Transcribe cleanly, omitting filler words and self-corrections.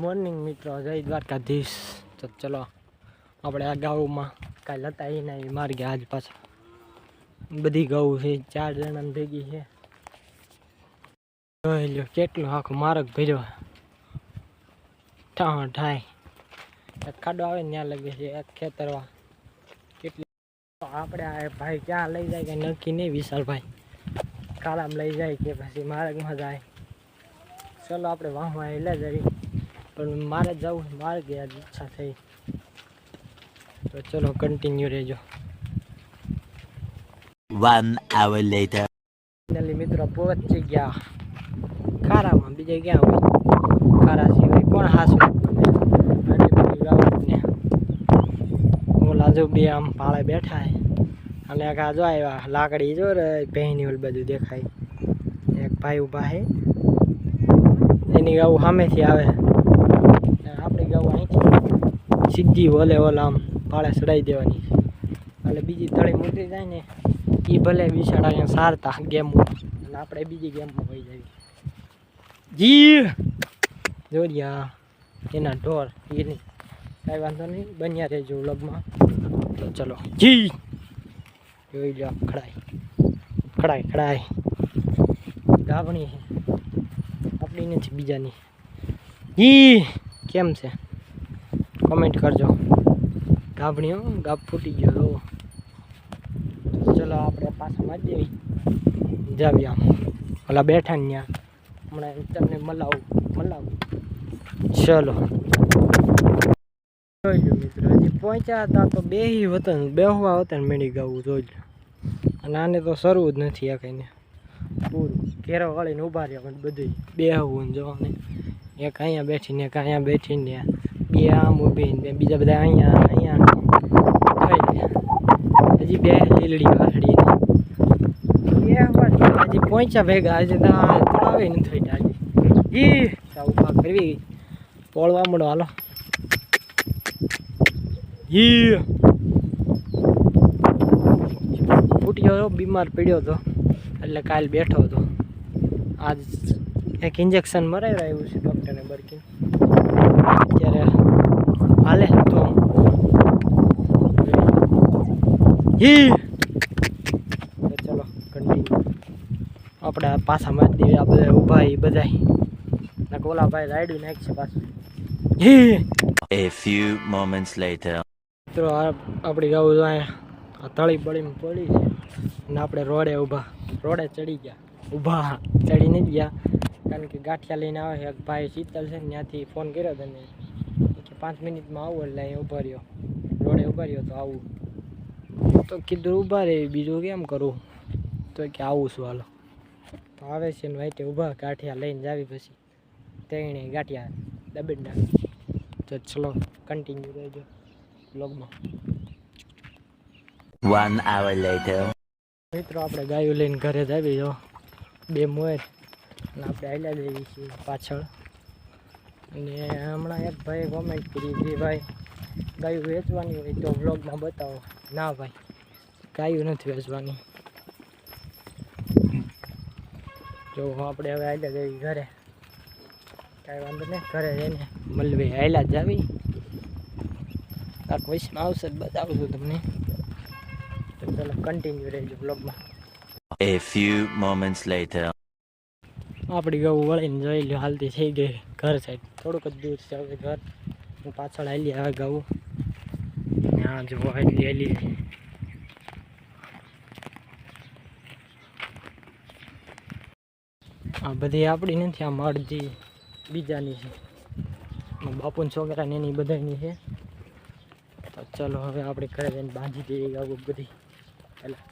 Morning મિત્રો, જય દ્વારકાધીશ। તો ચલો આપણે આ ગાઉમાં કાલે હતા એને મારી ગયા આજ પાછા બધી ગાઉ છે 4 જણા ભેગી છે। જોઈ લો કેટલો આખો માર્ગ ભર્યો ઠા ઠાય એક ખાડો આવે ને ત્યાં લગે છે એક ખેતરવા કેટલી આપણે આ ભાઈ ક્યાં લઈ જાય કે નક્કી નહીં। વિશાલભાઈ કાળામાં લઈ જાય કે પછી માર્ગમાં જાય। ચલો આપણે વાહમાં લઈ જઈએ પણ મારે જવું મારે ગયા ઈચ્છા થઈ તો ચલો કન્ટિન્યુ રહેજો। 1 hour later ફાઇનલી મિત્રો પહોંચી ગયા ખારામાં। બીજે ક્યાં હોય ખારા સિવાય કોણ હાસું ને ઓલા જો બે આમ પાળે બેઠા છે અને એક આ જો આવ્યા લાકડી જો રે પહેની ઓલ બધું દેખાય। એક ભાઈ ઊભા છે એની ગાઉ સામેથી આવે આપણી ગાઉ અહીંથી સીધી ઓલે ઓલા આમ પાળે ચડાવી દેવાની એટલે બીજી તળી મૂકી જાય ને એ ભલે બિચારા અહીંયા સારતા ગેમમાં અને આપણે બીજી ગેમમાં હોઈ જાય। જી જોરિયા એના ઢોર એની કાંઈ વાંધો નહીં બન્યા રહેજો વ્લોગમાં। તો ચલો જી જોઈ લો ખડાય ખડાય ખડાય ગાભણી છે આપણી નથી બીજાની। જી કેમ છે કોમેન્ટ કરજો। ગાભણીઓ ગાભ ફૂટી ગયો ચલો આપણે પાછા મારી દેવી જાવી આમ ઓલા બેઠા ને ત્યાં હમણાં તમને મલાવું ચલો જોઈ લો મિત્રો હજી પહોંચ્યા હતા તો બેહી વતન બેહવા વતન મેળી ગાવું જોઈ લો અને આને તો સરવું જ નથી આ કઈને પૂરું ઘેરો વાળીને ઊભા રહ્યા પણ બધું બેહવું ને જોવાને એક અહીંયા બેઠીને એક અહીંયા બેઠીને બે આમ ઊભી ને બીજા બધા અહીંયા હજી બે લીલડી વાસળી હજી પહોંચ્યા ભેગા હજી તળાવે નથી હજી જી ઉભા કરવી પોળવા મળો હાલો જી ફૂટ્યો બીમાર પડ્યો હતો એટલે કાલ બેઠો હતો આજ એક ઇન્જેક્શન મરાવી આવ્યું છે ડૉક્ટરને બરકી અત્યારે હાલે તો ચલો કન્ટિન્યુ આપણે પાછા મારી દેવી આ બધા ઊભા એ બધા ઓલા ભાઈ રાયડું નાખશે પાછું। A few moments later મિત્રો આપણી ગાઉ અહીંયા તળી બળીમાં પડી છે અને આપણે રોડે ઊભા રોડે ચડી ગયા ઊભા ચડી નહીં ગયા કારણ કે ગાંઠિયા લઈને આવે એક ભાઈ શીતલ છે ને ત્યાંથી ફોન કર્યો હતો ને કે 5 મિનિટમાં આવું એટલે અહીંયા ઊભા રહ્યો રોડે ઊભા રહ્યો તો આવું તો કીધું ઊભા રહે બીજું કેમ કરું તો કે આવું છું હાલો તો આવે છે ને વાઈટે ઊભા ગાંઠિયા લઈને જાવી પછી તેણે ગાંઠિયા દબેડ નાખી તો ચલો કન્ટિન્યુ રહેજો બ્લોગમાં। 1 hour later મિત્રો આપણે ગાયો લઈને ઘરે જ આવી જો બે મોર અને આપણે આયલા દેવી છીએ પાછળ અને હમણાં એક ભાઈએ કોમેન્ટ કરી કે ભાઈ ગાયું વેચવાની હોય તો વ્લોગમાં બતાવો। ના ભાઈ ગાયું નથી વેચવાની જો આપણે હવે આયલા દેવી ઘરે કાંઈ વાંધો નહીં ઘરે જઈને મલવી આયલા જ આવી કાંક વૈશમાં આવશે જ બતાવું છું તમને તો ચાલો કન્ટિન્યુ રહેજો બ્લોગમાં। A few moments later આપણી ગાઉ વળીને જોઈ લો હાલતી થઈ ગઈ ઘર સાઈડ થોડુંક જ દૂર છે હવે ઘર હું પાછળ હાલી આવે ગાઉ ત્યાં જો એટલી હાલી આ બધી આપણી નથી આમ અડધી બીજાની છે બાપુના છોકરાને એની બધાની છે તો ચલો હવે આપણે ઘરે જઈને બાંધી દઈએ ગાઉ બધી પહેલાં